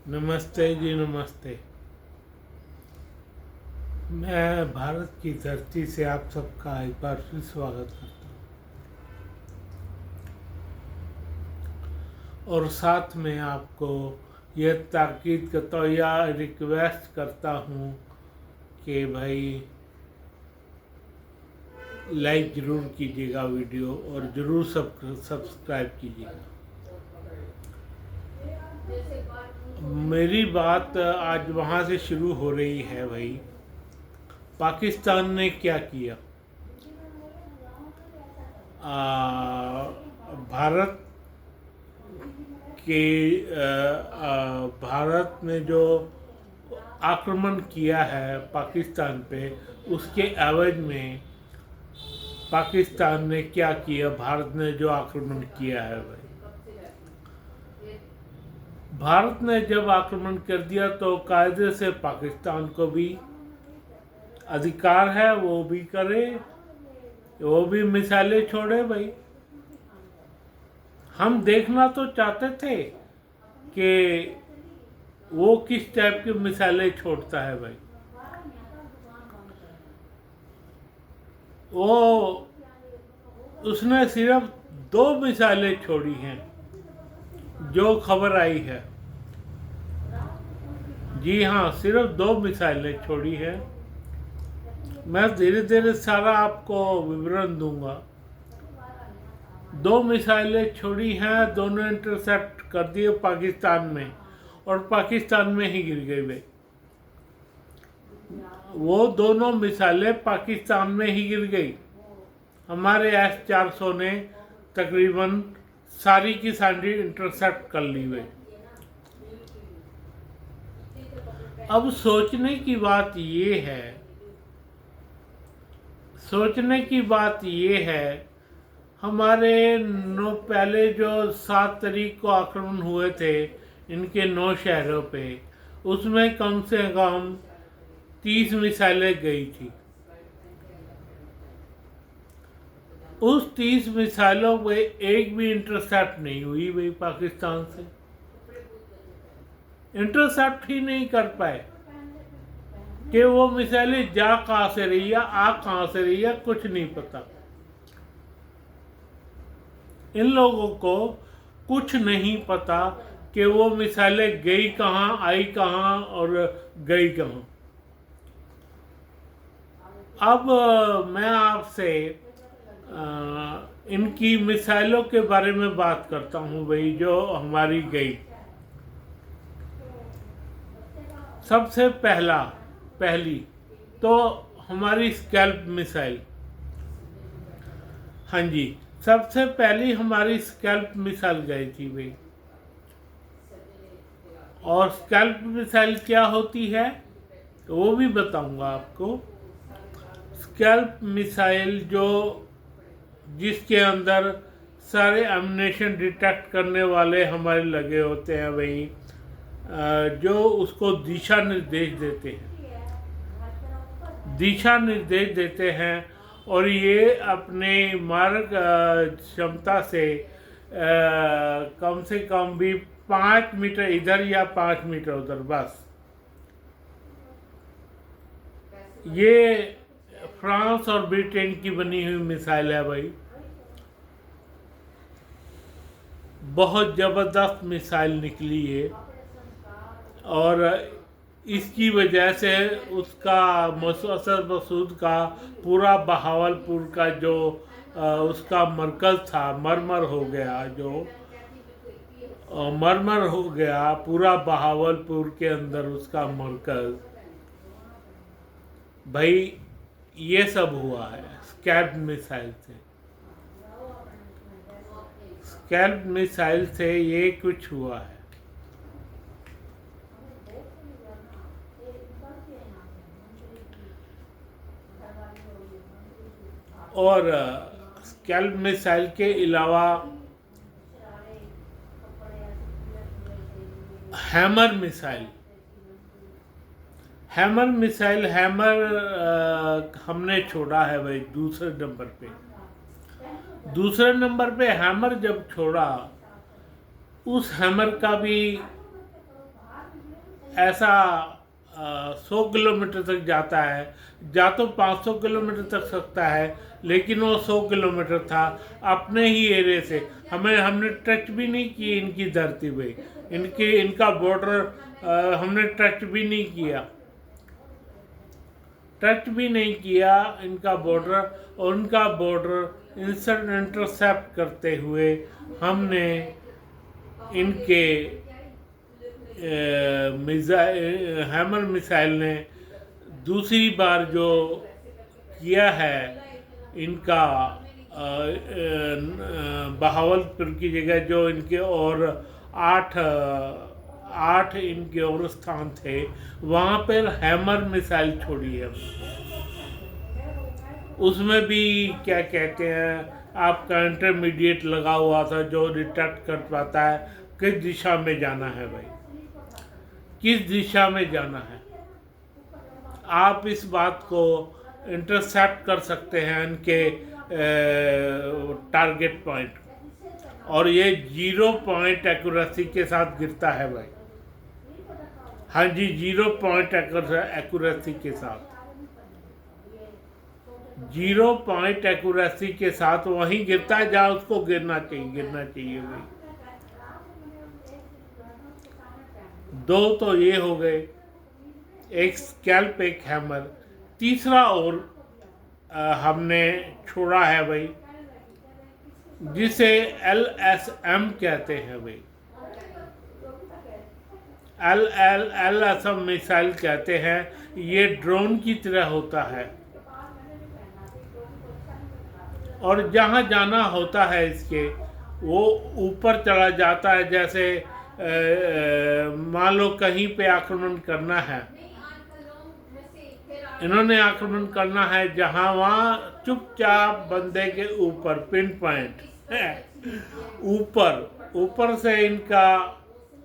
नमस्ते जी, नमस्ते। मैं भारत की धरती से आप सबका एक बार फिर स्वागत करता हूँ और साथ में आपको यह ताकीद करता हूँ या रिक्वेस्ट करता हूँ कि भाई लाइक ज़रूर कीजिएगा वीडियो और ज़रूर सब्सक्राइब कीजिएगा। मेरी बात आज वहाँ से शुरू हो रही है भाई। पाकिस्तान ने क्या किया? भारत के भारत ने जो आक्रमण किया है पाकिस्तान पे, उसके एवज में पाकिस्तान ने क्या किया? भारत ने जो आक्रमण किया है भाई, भारत ने जब आक्रमण कर दिया तो कायदे से पाकिस्तान को भी अधिकार है, वो भी करे, वो भी मिसाइलें छोड़े भाई। हम देखना तो चाहते थे कि वो किस टाइप की मिसाइलें छोड़ता है भाई। वो उसने सिर्फ 2 मिसाइलें छोड़ी हैं जो खबर आई है। जी हाँ, सिर्फ 2 मिसाइलें छोड़ी हैं। मैं धीरे धीरे सारा आपको विवरण दूंगा। 2 मिसाइलें छोड़ी हैं, दोनों इंटरसेप्ट कर दिए पाकिस्तान में और पाकिस्तान में ही गिर गई भाई। वो दोनों मिसाइलें पाकिस्तान में ही गिर गई। हमारे S-400 ने तकरीबन सारी की सारी इंटरसेप्ट कर ली भाई। अब सोचने की बात ये है, हमारे पहले जो 7 तारीख को आक्रमण हुए थे इनके 9 शहरों पे, उसमें कम से कम 30 मिसाइलें गई थी। उस 30 मिसाइलों में एक भी इंटरसेप्ट नहीं हुई भाई पाकिस्तान से। इंटरसेप्ट ही नहीं कर पाए कि वो मिसाइलें जा कहाँ से रही है, आ कहाँ से रही है, कुछ नहीं पता। इन लोगों को कुछ नहीं पता कि वो मिसाइलें गई कहाँ, आई कहाँ और गई कहाँ। अब मैं आपसे इनकी मिसाइलों के बारे में बात करता हूँ भाई, जो हमारी गई। सबसे पहली तो हमारी स्कैल्प मिसाइल। हाँ जी, सबसे पहली हमारी स्कैल्प मिसाइल गई थी भाई। और स्कैल्प मिसाइल क्या होती है वो भी बताऊंगा आपको। स्कैल्प मिसाइल जिसके अंदर सारे एमिनेशन डिटेक्ट करने वाले हमारे लगे होते हैं भाई, जो उसको दिशा निर्देश देते हैं और ये अपने मारक क्षमता से कम भी 5 मीटर इधर या 5 मीटर उधर, बस। ये फ्रांस और ब्रिटेन की बनी हुई मिसाइल है भाई। बहुत ज़बरदस्त मिसाइल निकली है और इसकी वजह से उसका असद मसूद का पूरा बहावलपुर का जो उसका मरकज़ था, मरमर हो गया पूरा बहावलपुर के अंदर उसका मरकज़ भाई। ये सब हुआ है स्कैल्प मिसाइल से ये कुछ हुआ है। और स्कैल्प मिसाइल के अलावा हैमर मिसाइल हमने छोड़ा है भाई दूसरे नंबर पे हैमर जब छोड़ा, उस हैमर का भी ऐसा 100 किलोमीटर तक जाता है, जा तो 500 किलोमीटर तक सकता है, लेकिन वो 100 किलोमीटर था अपने ही एरिया से। हमने टच भी नहीं की इनकी धरती पे, इनका बॉर्डर हमने टच भी नहीं किया इनका बॉर्डर। और उनका बॉर्डर इंटरसेप्ट करते हुए हमने इनके हैमर मिसाइल ने दूसरी बार जो किया है इनका बहावलपुर की जगह जो इनके और आठ इनके और स्थान थे, वहाँ पर हैमर मिसाइल छोड़ी है। उसमें भी क्या कहते हैं, आपका इंटरमीडिएट लगा हुआ था जो डिटेक्ट कर पाता है किस दिशा में जाना है भाई, किस दिशा में जाना है। आप इस बात को इंटरसेप्ट कर सकते हैं इनके टारगेट पॉइंट, और ये 0 पॉइंट एक्यूरेसी के साथ गिरता है भाई। हाँ जी, 0 पॉइंट एक्यूरेसी के साथ, 0 पॉइंट एक्यूरेसी के साथ वहीं गिरता है जहाँ उसको गिरना चाहिए भाई। 2 तो ये हो गए, एक स्कैल्प एक हैमर। तीसरा और हमने छोड़ा है भाई, जिसे LSM कहते हैं भाई। LSM मिसाइल कहते हैं। ये ड्रोन की तरह होता है और जहाँ जाना होता है इसके, वो ऊपर चला जाता है। जैसे मान लो कहीं पे आक्रमण करना है, इन्होंने आक्रमण करना है जहाँ, वहाँ चुपचाप बंदे के ऊपर पिन पॉइंट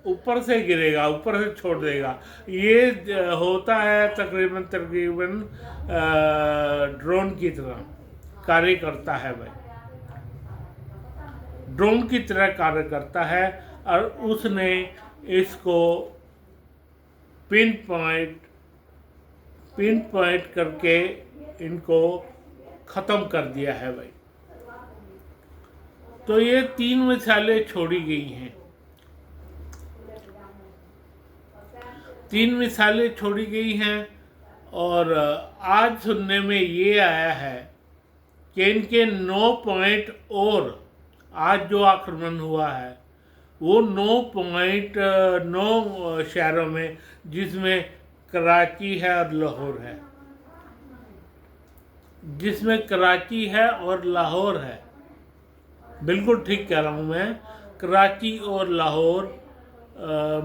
ऊपर से गिरेगा, ऊपर से छोड़ देगा। ये होता है तकरीबन ड्रोन की तरह कार्य करता है भाई, ड्रोन की तरह कार्य करता है। और उसने इसको पिन पॉइंट करके इनको ख़त्म कर दिया है भाई। तो ये 3 मिसाइलें छोड़ी गई हैं, 3 मिसाइलें छोड़ी गई हैं। और आज सुनने में ये आया है कि इनके 9 पॉइंट, और आज जो आक्रमण हुआ है वो 9 शहरों में, जिसमें कराची है और लाहौर है, बिल्कुल ठीक कह रहा हूँ मैं। कराची और लाहौर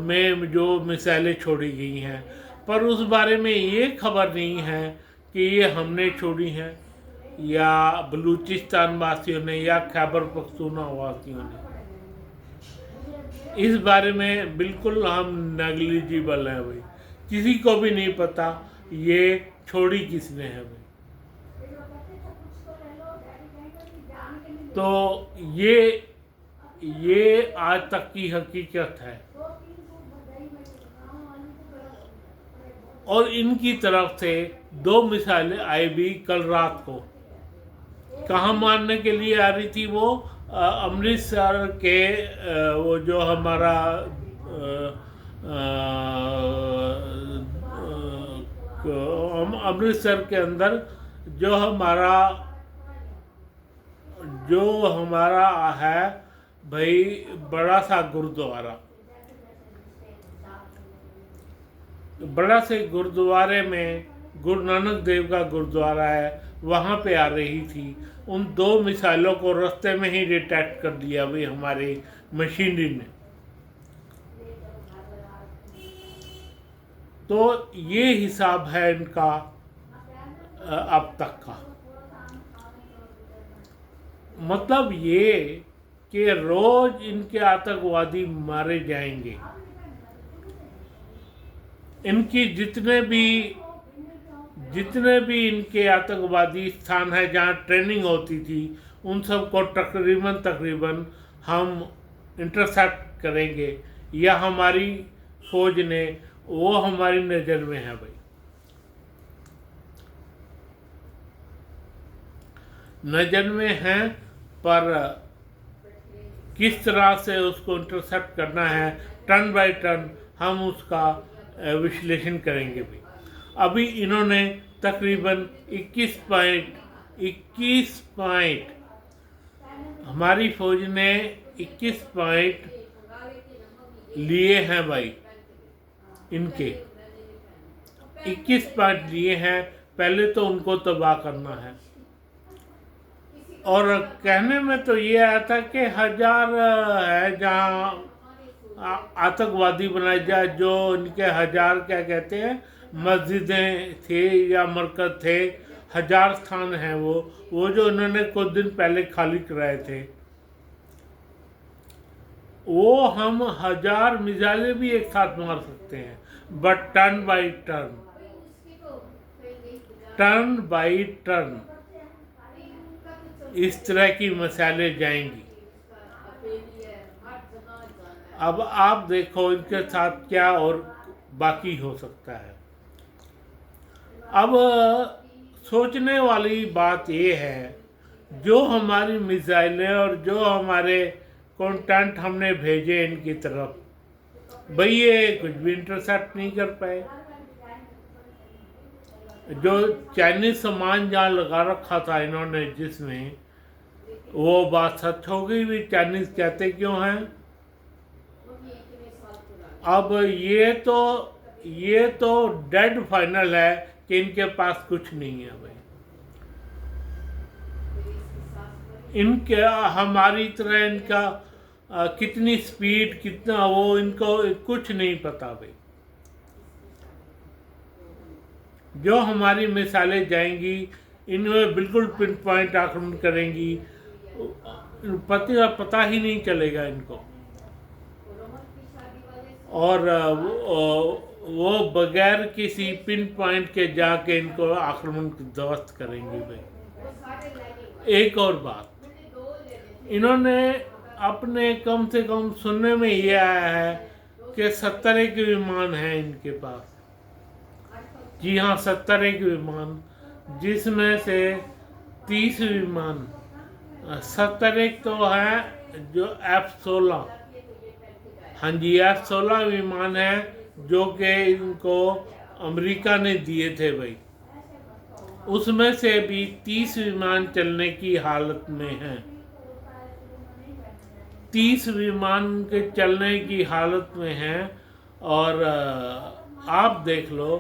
में जो मिसाइलें छोड़ी गई हैं, पर उस बारे में ये खबर नहीं है कि ये हमने छोड़ी हैं या बलूचिस्तान वासियों ने या खैबर पख्तूनख्वा वासियों ने। इस बारे में बिल्कुल हम नेग्लिजिबल हैं भाई, किसी को भी नहीं पता ये छोड़ी किसने है भाई। तो ये आज तक की हकीकत है। और इनकी तरफ से 2 मिसाइलें आई भी कल रात को। कहाँ मारने के लिए आ रही थी वो? अमृतसर के वो जो हमारा अमृतसर के अंदर जो हमारा है भाई, बड़ा सा गुरुद्वारे में गुरु नानक देव का गुरुद्वारा है, वहाँ पे आ रही थी। उन 2 मिसाइलों को रास्ते में ही डिटेक्ट कर दिया भाई हमारी मशीनरी ने। तो ये हिसाब है इनका अब तक का। मतलब ये कि रोज इनके आतंकवादी मारे जाएंगे। इनकी जितने भी इनके आतंकवादी स्थान है जहाँ ट्रेनिंग होती थी, उन सब को तकरीबन हम इंटरसेप्ट करेंगे, या हमारी फौज ने वो हमारी नज़र में है भाई। नज़र में है, पर किस तरह से उसको इंटरसेप्ट करना है, टर्न बाय टर्न हम उसका विश्लेषण करेंगे भी। अभी इन्होंने तकरीबन 21 पॉइंट हमारी फौज ने 21 पॉइंट लिए हैं भाई। इनके 21 पॉइंट लिए हैं, पहले तो उनको तबाह करना है। और कहने में तो ये आया था कि 1000 है जहाँ आतंकवादी बनाए जाए, जो इनके 1000 क्या कहते हैं मस्जिदें थे या मरकज थे, 1000 स्थान हैं वो जो उन्होंने कुछ दिन पहले खाली कराए थे। वो हम 1000 मिसाइलें भी एक साथ मार सकते हैं, बट टर्न बाई टर्न इस तरह की मिसाइलें जाएंगी। अब आप देखो इनके साथ क्या और बाकी हो सकता है। अब सोचने वाली बात ये है, जो हमारी मिसाइलें और जो हमारे कंटेंट हमने भेजे इनकी तरफ, भाई ये कुछ भी इंटरसेप्ट नहीं कर पाए। जो चाइनीज सामान जहाँ लगा रखा था इन्होंने, जिसमें वो बात सच हो गई भी, चाइनीज कहते क्यों हैं। अब ये तो डेड फाइनल है कि इनके पास कुछ नहीं है भाई। इनके हमारी तरह इनका कितनी स्पीड, कितना वो, इनको कुछ नहीं पता भाई। जो हमारी मिसाइलें जाएंगी इनमें बिल्कुल पिन पॉइंट आक्रमण करेंगी, पता ही नहीं चलेगा इनको। और वो बगैर किसी पिन पॉइंट के जाके इनको आक्रमण ध्वस्त करेंगे भाई। एक और बात, इन्होंने अपने कम से कम सुनने में ये आया है कि 70 के विमान हैं इनके पास। जी हाँ, 70 के विमान, जिसमें से 30 विमान 70 तो है जो F-16, हाँ जी F-16 विमान है जो कि इनको अमेरिका ने दिए थे भाई। उसमें से भी 30 विमान चलने की हालत में हैं। 30 विमान के चलने की हालत में हैं। और आप देख लो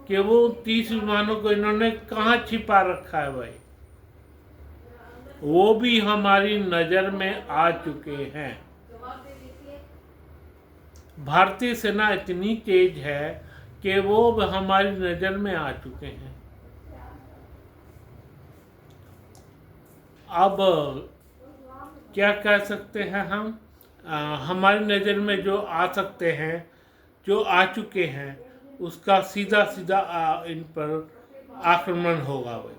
कि वो 30 विमानों को इन्होंने कहाँ छिपा रखा है भाई। वो भी हमारी नज़र में आ चुके हैं। भारतीय सेना इतनी तेज है कि वो हमारी नज़र में आ चुके हैं। अब क्या कह सकते हैं हम, हमारी नज़र में जो आ सकते हैं, जो आ चुके हैं, उसका सीधा इन पर आक्रमण होगा भाई।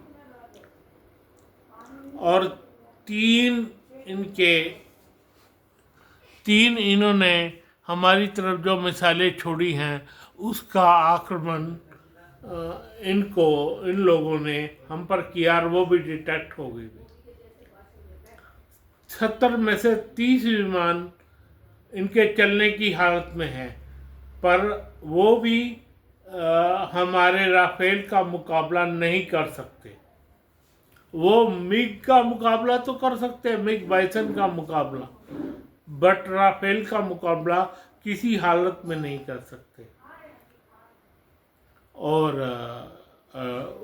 और तीन इन्होंने हमारी तरफ जो मिसाइलें छोड़ी हैं, उसका आक्रमण इन लोगों ने हम पर किया और वो भी डिटेक्ट हो गई। 70 में से 30 विमान इनके चलने की हालत में है, पर वो भी हमारे राफेल का मुकाबला नहीं कर सकते। वो मिग का मुकाबला तो कर सकते हैं, मिग बाइसन का मुकाबला, बट राफेल का मुकाबला किसी हालत में नहीं कर सकते। और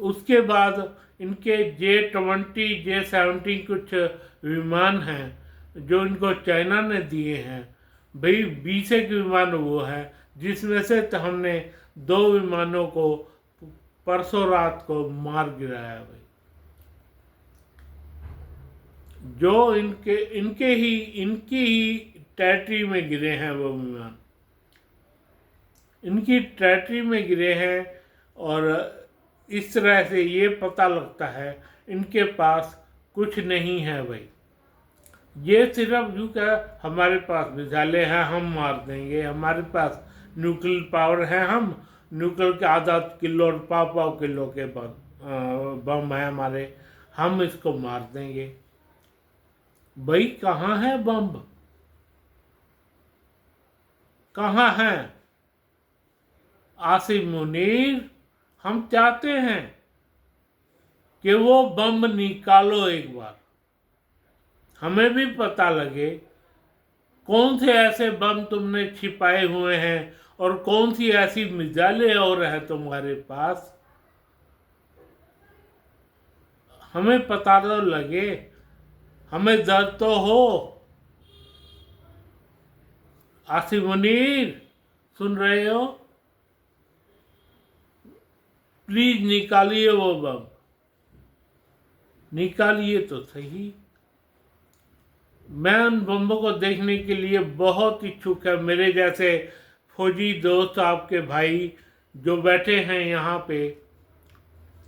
उसके बाद इनके J-20, J-17 कुछ विमान हैं जो इनको चाइना ने दिए हैं भाई। 20 के विमान वो है, जिसमें से तो हमने 2 विमानों को परसों रात को मार गिराया भाई। जो इनकी ही टेरिटरी में गिरे हैं वो विमान, इनकी टेरिटरी में गिरे हैं। और इस तरह से ये पता लगता है इनके पास कुछ नहीं है भाई। ये सिर्फ यूँ क्या, हमारे पास मिसाइलें हैं हम मार देंगे, हमारे पास न्यूक्लियर पावर है, हम न्यूक्लियर के आधा किलो और पाव किलो के बम है हमारे, हम इसको मार देंगे। भाई कहाँ है बम, कहाँ है आसिम मुनीर? हम चाहते हैं कि वो बम निकालो एक बार, हमें भी पता लगे कौन से ऐसे बम तुमने छिपाए हुए हैं और कौन सी ऐसी मिसाइलें और है तुम्हारे पास, हमें पता तो लगे, हमें डर तो हो। आसिम मुनीर सुन रहे हो? प्लीज निकालिए वो बम, निकालिए तो सही। मैं उन बम्बों को देखने के लिए बहुत इच्छुक है। मेरे जैसे फौजी दोस्त, आपके भाई जो बैठे हैं यहाँ पे,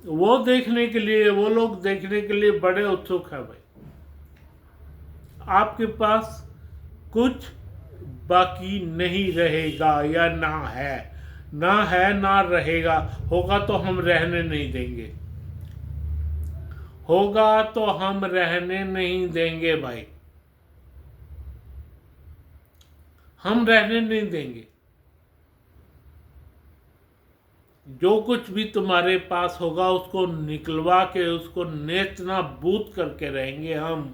वो देखने के लिए, वो लोग देखने के लिए बड़े उत्सुक हैं भाई। आपके पास कुछ बाकी नहीं रहेगा, या ना है ना रहेगा। होगा तो हम रहने नहीं देंगे, होगा तो हम रहने नहीं देंगे भाई, हम रहने नहीं देंगे। जो कुछ भी तुम्हारे पास होगा उसको निकलवा के, उसको नेस्तनाबूद करके रहेंगे हम।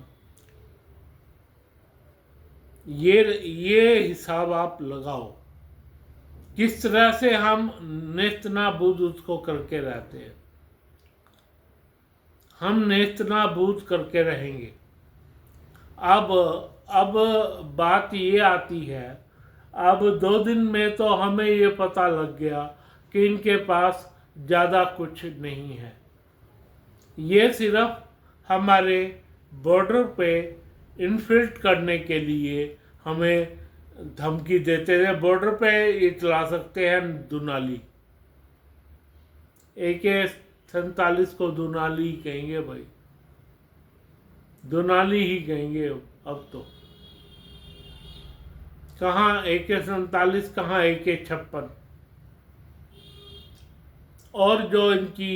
ये हिसाब आप लगाओ, किस तरह से हम नेस्तनाबूद उसको करके रहते हैं। हम नेस्तनाबूद करके रहेंगे। अब बात ये आती है, अब 2 दिन में तो हमें ये पता लग गया कि इनके पास ज़्यादा कुछ नहीं है। ये सिर्फ हमारे बॉर्डर पे इन्फिल्ट करने के लिए हमें धमकी देते थे। बॉर्डर पे ये चला सकते हैं दुनाली, AK-47 को दुनाली कहेंगे भाई, दुनाली ही कहेंगे अब तो। कहाँ AK-47, कहाँ AK-56। और जो इनकी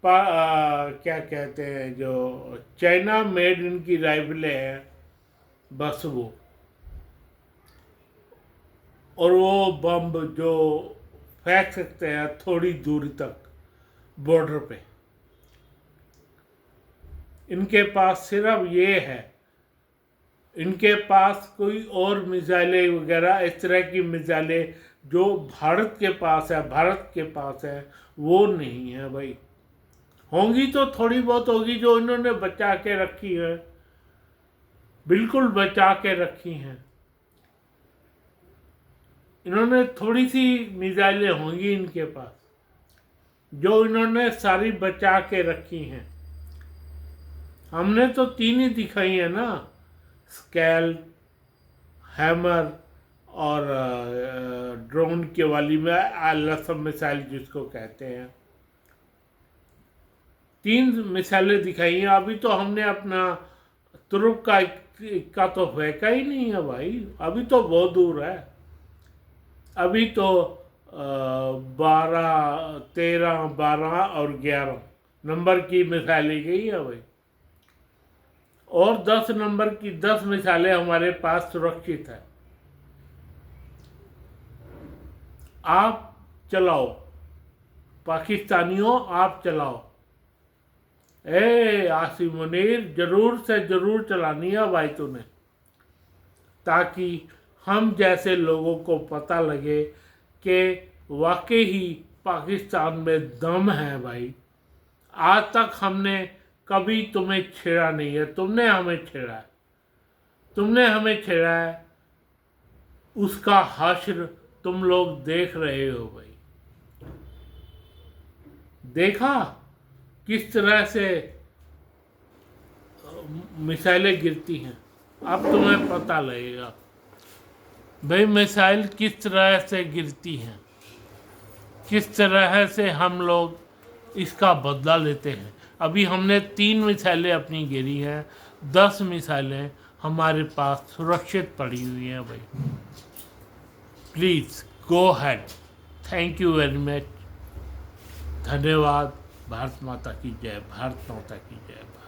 क्या कहते हैं, जो चाइना मेड इनकी राइफलें हैं, बस वो। और वो बम जो फेंक सकते हैं थोड़ी दूरी तक बॉर्डर पे। इनके पास सिर्फ ये है, इनके पास कोई और मिसाइलें वगैरह इस तरह की मिसाइलें जो भारत के पास है वो नहीं है भाई। होंगी तो थोड़ी बहुत होगी जो इन्होंने बचा के रखी है, बिल्कुल बचा के रखी हैं। इन्होंने थोड़ी सी मिसाइलें होंगी इनके पास जो इन्होंने सारी बचा के रखी हैं। हमने तो 3 ही दिखाई है ना, स्कैल्प, हैमर और ड्रोन के वाली में लसम मिसाइल जिसको कहते हैं। 3 मिसाइलें दिखाई हैं। अभी तो हमने अपना तुरुप का तो फेंका ही नहीं है भाई, अभी तो बहुत दूर है। अभी तो 12, 13, 12 और 11 नंबर की मिसाइलें गई है भाई, और 10 नंबर की 10 मिसाइलें हमारे पास सुरक्षित है। आप चलाओ पाकिस्तानियों, आप चलाओ। आसिम मुनीर, जरूर से जरूर चलानी है भाई तूने, ताकि हम जैसे लोगों को पता लगे कि वाकई ही पाकिस्तान में दम है भाई। आज तक हमने कभी तुम्हें छेड़ा नहीं है, तुमने हमें छेड़ा है, तुमने हमें छेड़ा है। उसका हश्र तुम लोग देख रहे हो भाई। देखा किस तरह से मिसाइलें गिरती हैं, अब तुम्हें पता लगेगा भाई मिसाइल किस तरह से गिरती हैं, किस तरह से हम लोग इसका बदला लेते हैं। अभी हमने 3 मिसाइलें अपनी गिरी हैं, 10 मिसाइलें हमारे पास सुरक्षित पड़ी हुई हैं भाई। Please go had. Thank you very much. धन्यवाद। भारत माता की जय, भारत माता की जय।